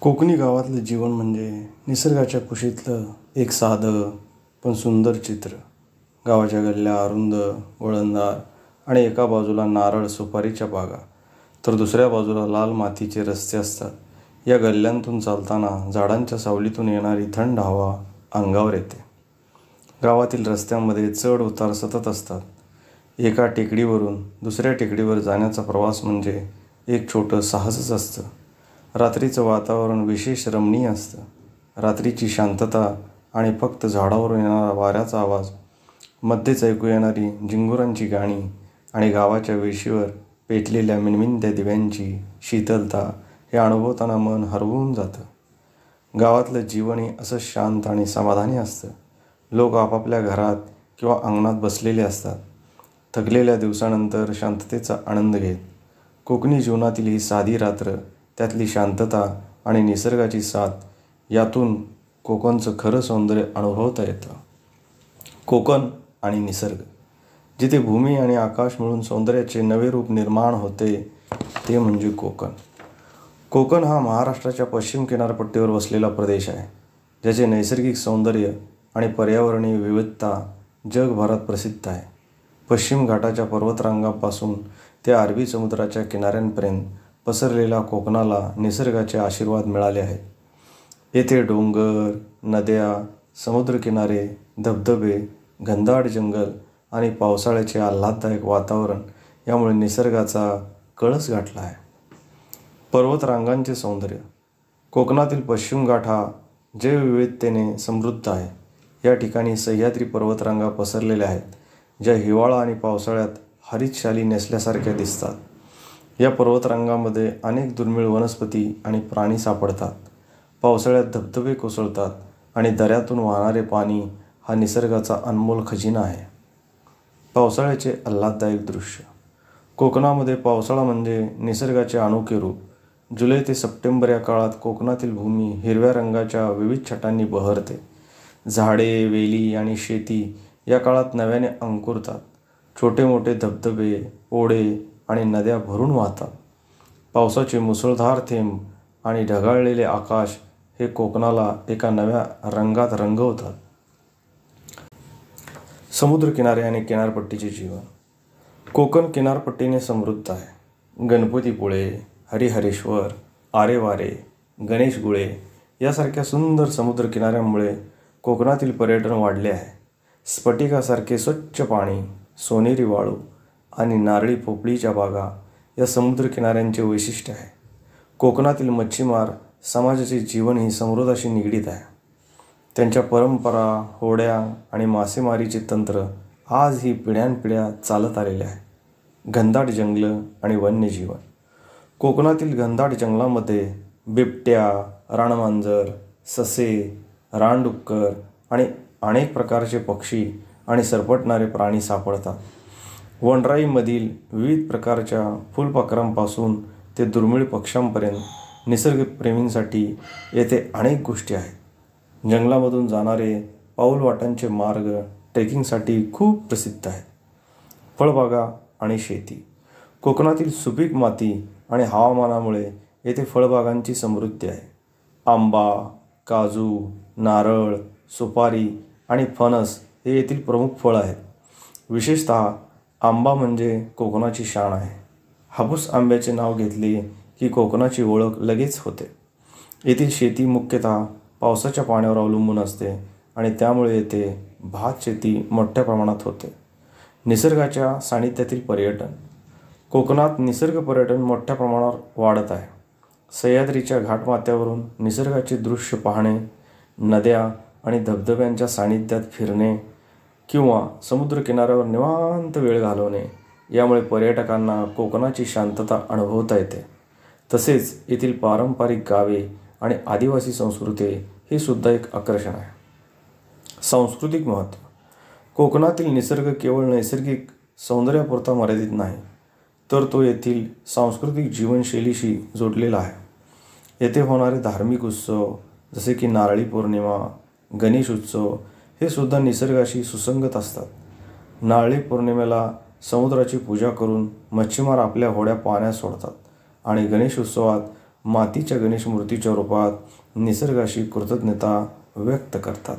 कोकणी गावातलं जीवन म्हणजे निसर्गाच्या कुशीतलं एक साधं पण सुंदर चित्र. गावाच्या गल्ल्या अरुंद, वळणदार आणि एका बाजूला नारळ सुपारीच्या बागा तर दुसऱ्या बाजूला लाल मातीचे रस्ते असतात. या गल्ल्यांतून चालताना झाडांच्या सावलीतून येणारी थंड हवा अंगावर येते. गावातील रस्त्यांमध्ये चढ उतार सतत असतात. एका टेकडीवरून दुसऱ्या टेकडीवर जाण्याचा प्रवास म्हणजे एक छोटं साहसच असतं. रात्रीचं वातावरण विशेष रमणीय असतं. रात्रीची शांतता आणि फक्त झाडावरून येणारा वाऱ्याचा आवाज, मध्येच ऐकू येणारी झिंगुरांची गाणी आणि गावाच्या वेशीवर पेटलेल्या मिणमिणत्या दिव्यांची शीतलता हे अनुभवताना मन हरवून जातं. गावातलं जीवनही असं शांत आणि समाधानी असतं. लोक आपापल्या घरात किंवा अंगणात बसलेले असतात, थकलेल्या दिवसानंतर शांततेचा आनंद घेत. कोकणी जीवनातील ही साधी रात्र, त्यातली शांतता आणि निसर्गाची साथ, यातून कोकणचं खरं सौंदर्य अनुभवता येतं. कोकण आणि निसर्ग, जिथे भूमी आणि आकाश मिळून सौंदर्याचे नवे रूप निर्माण होते, ते म्हणजे कोकण. कोकण हा महाराष्ट्राच्या पश्चिम किनारपट्टीवर वसलेला प्रदेश आहे, ज्याचे नैसर्गिक सौंदर्य आणि पर्यावरणीय विविधता जगभरात प्रसिद्ध आहे. पश्चिम घाटाच्या पर्वतरांगांपासून ते अरबी समुद्राच्या किनाऱ्यांपर्यंत पसरलेल्या कोकणाला निसर्गाचे आशीर्वाद मिळाले आहेत. येथे डोंगर, नद्या, समुद्रकिनारे, धबधबे, घनदाट जंगल आणि पावसाळ्याचे आल्हाददायक वातावरण यामुळे निसर्गाचा कळस गाठला आहे. पर्वतरांगांचे सौंदर्य. कोकणातील पश्चिम घाट हा जैवविविधतेने समृद्ध आहे. या ठिकाणी सह्याद्री पर्वतरांगा पसरलेल्या आहेत, ज्या हिवाळा आणि पावसाळ्यात हरित शाली नेसल्यासारख्या दिसतात. या पर्वतरांगांमध्ये अनेक दुर्मिळ वनस्पती आणि प्राणी सापडतात. पावसाळ्यात धबधबे कोसळतात आणि दऱ्यातून वाहणारे पाणी हा निसर्गाचा अनमोल खजिना आहे. पावसाळ्याचे आल्हाददायक दृश्य. कोकणामध्ये पावसाळा म्हणजे निसर्गाचे अनोखे रूप. जुलै ते सप्टेंबर या काळात कोकणातील भूमी हिरव्या रंगाच्या विविध छटांनी बहरते. झाडे, वेली आणि शेती या काळात नव्याने अंकुरतात. छोटे मोठे धबधबे, ओढे आणि नद्या भरून वाहतात. पावसाचे मुसळधार थेंब आणि ढगाळलेले आकाश हे कोकणाला एका नव्या रंगात रंगवतात. समुद्रकिनारे आणि किनारपट्टीचे जीवन. कोकण किनारपट्टीने समृद्ध आहे. गणपतीपुळे, हरिहरेश्वर, आरेवारे, गणेशगुळे यासारख्या सुंदर समुद्रकिनाऱ्यांमुळे कोकणातील पर्यटन वाढले आहे. स्फटिकासारखे स्वच्छ पाणी, सोनेरी वाळू आणि नारळी पोपळीच्या बागा या समुद्रकिनाऱ्यांचे वैशिष्ट्य आहे. कोकणातील मच्छीमार समाजाचे जीवनही समुद्राशी निगडीत आहे. त्यांच्या परंपरा, होड्या आणि मासेमारीचे तंत्र आजही पिढ्यानपिढ्या चालत आलेले आहे. घनदाट जंगलं आणि वन्यजीवन. कोकणातील घनदाट जंगलामध्ये बिबट्या, रानमांजर, ससे, रानडुक्कर आणि अनेक प्रकारचे पक्षी आणि सरपटणारे प्राणी सापडतात. वनराईमधील विविध प्रकारच्या फुलपाखरांपासून ते दुर्मिळ पक्ष्यांपर्यंत निसर्गप्रेमींसाठी येथे अनेक गोष्टी आहेत. जंगलामधून जाणारे पाऊलवाटांचे मार्ग ट्रेकिंगसाठी खूप प्रसिद्ध आहेत. फळबागा आणि शेती. कोकणातील सुपीक माती आणि हवामानामुळे येथे फळबागांची समृद्धी आहे. आंबा, काजू, नारळ, सुपारी आणि फणस हे येथील प्रमुख फळ आहेत. विशेषतः आंबा म्हणजे कोकणाची शान आहे. हापूस आंब्याचे नाव घेतले की कोकणाची ओळख लगेच होते. येथील शेती मुख्यतः पावसाच्या पाण्यावर अवलंबून असते आणि त्यामुळे येथे भात शेती मोठ्या प्रमाणात होते. निसर्गाच्या सानिध्यातील पर्यटन. कोकणात निसर्ग पर्यटन मोठ्या प्रमाणावर वाढत आहे. सह्याद्रीच्या घाटमाथ्यावरून निसर्गाचे दृश्य पाहणे, नद्या आणि धबधब्यांच्या सानिध्यात फिरणे किंवा समुद्रकिनाऱ्यावर निवांत वेळ घालवणे यामुळे पर्यटकांना कोकणाची शांतता अनुभवता येते. तसेच येथील पारंपरिक गावे आणि आदिवासी संस्कृती हे सुद्धा एक आकर्षण आहे. सांस्कृतिक महत्त्व. कोकणातील निसर्ग केवळ नैसर्गिक सौंदर्यापुरता मर्यादित नाही, तर तो येथील सांस्कृतिक जीवनशैलीशी जोडलेला आहे. येथे होणारे धार्मिक उत्सव जसे की नारळी पौर्णिमा, गणेश उत्सव हे सुद्धा निसर्गाशी सुसंगत असतात. नारळी पौर्णिमेला समुद्राची पूजा करून मच्छीमार आपल्या होड्या पाण्यात सोडतात आणि गणेश उत्सवात मातीच्या गणेश मूर्तीच्या रूपात निसर्गाशी कृतज्ञता व्यक्त करतात.